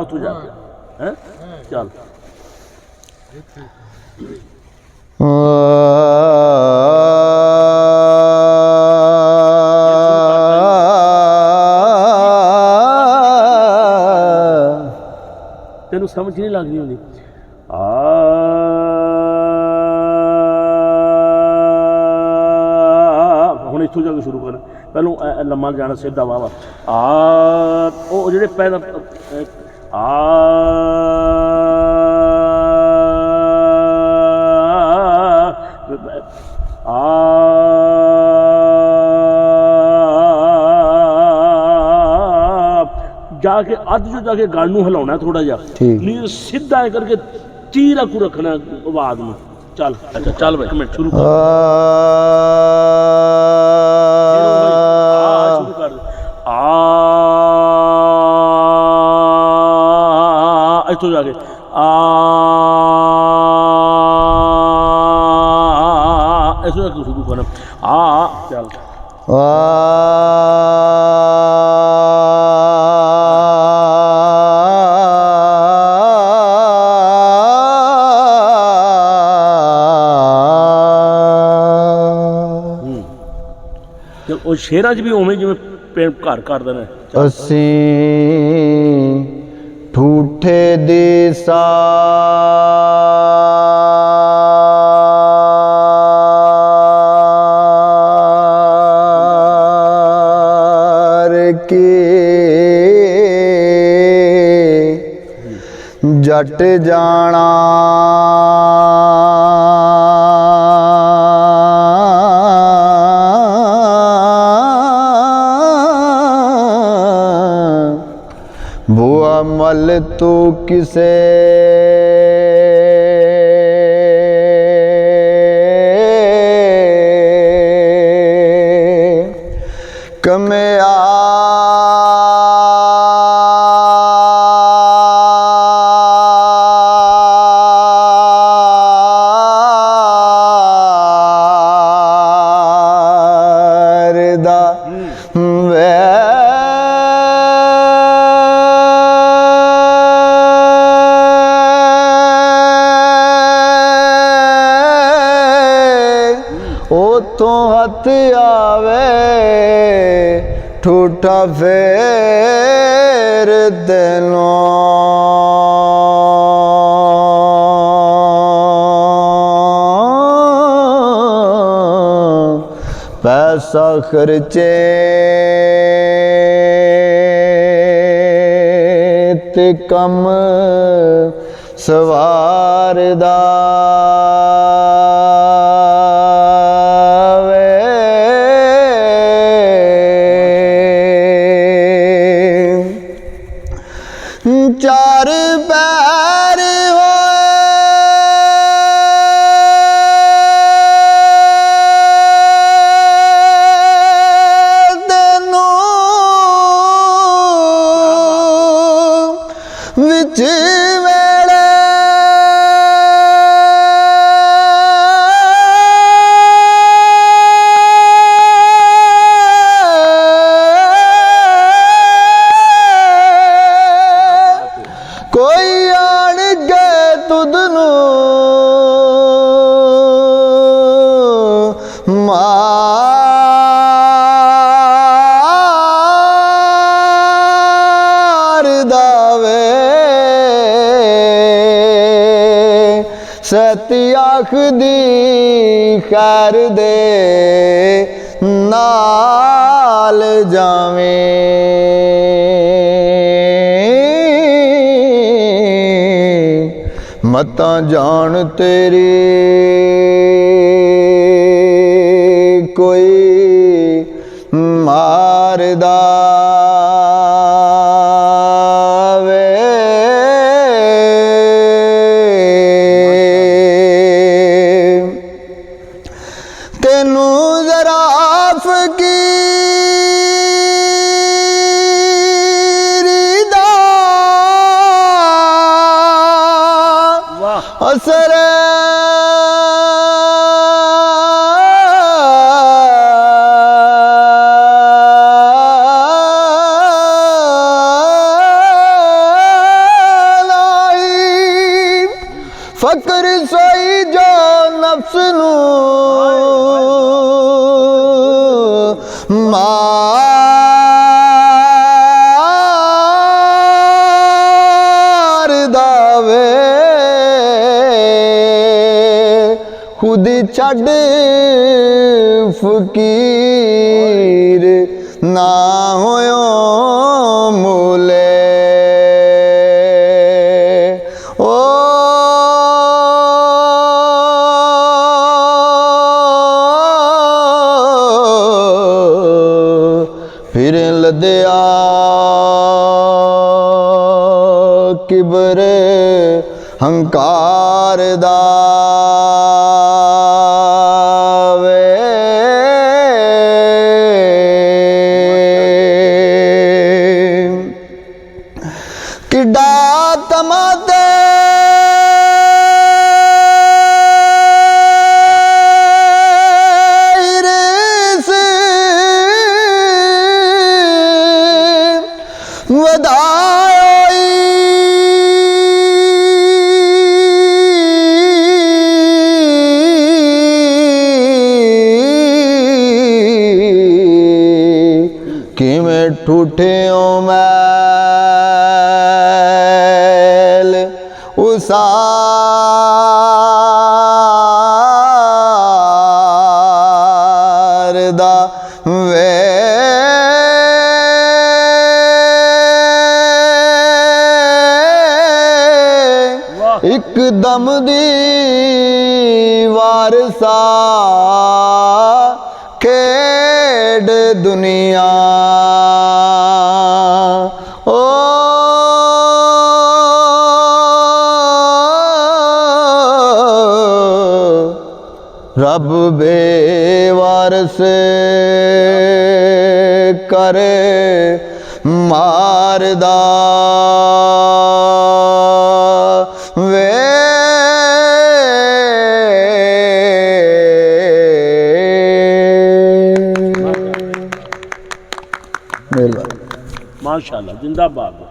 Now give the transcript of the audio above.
तू जा है चल तेन समझ नहीं लग रही होनी ਹੁਣ ਇੱਥੋਂ ਜਾ ਕੇ ਸ਼ੁਰੂ ਕਰ ਪਹਿਲੋਂ ਲੰਮਾ ਜਾਣਾ ਸਿੱਧਾ ਵਾਵਾ ਉਹ ਜਿਹੜੇ ਪਹਿਲਾਂ जाके अध जो जाके गल नूं हिलाउणा थोड़ा जा नीर सीधा करके चीरा को रखना आवाज में चल अच्छा चल भाई एक मिनट शुरू कर इत्थों जाके इत्थों जाके शुरू करना चल ਉਹ ਸ਼ੇਰਾਂ 'ਚ ਵੀ ਉਵੇਂ ਜਿਵੇਂ ਘਰ ਕਰਦੇ ਨੇ ਅਸੀਂ ਠੂਠੇ ਦੇ ਸਾਰ ਕੇ ਜੱਟ ਜਾਣਾ बुआ मल तो किसे कमया तो हथ आवे ठूठा फेर दिलों पैसा खर्चे ते कम सवारदा चार पैर होए तेनों विच वेले कोई आन गए तुदनू मार दावे सती आख दी खैर दे नाल जावें मतां जान तेरी कोई मारदा वे तेनू जरा असर सोई जो नफ्स नू मार दावे खुद छड़ फकीर ना होयो मूले ओ फिर लदया किबर हंकार दा किडा तमाते किमें ठूठे मैल उसारदा वे एकदम दी वारसा खेड दुनिया ओ रब बेवारस करे मारदा वे माशाअल्लाह जिंदाबाद।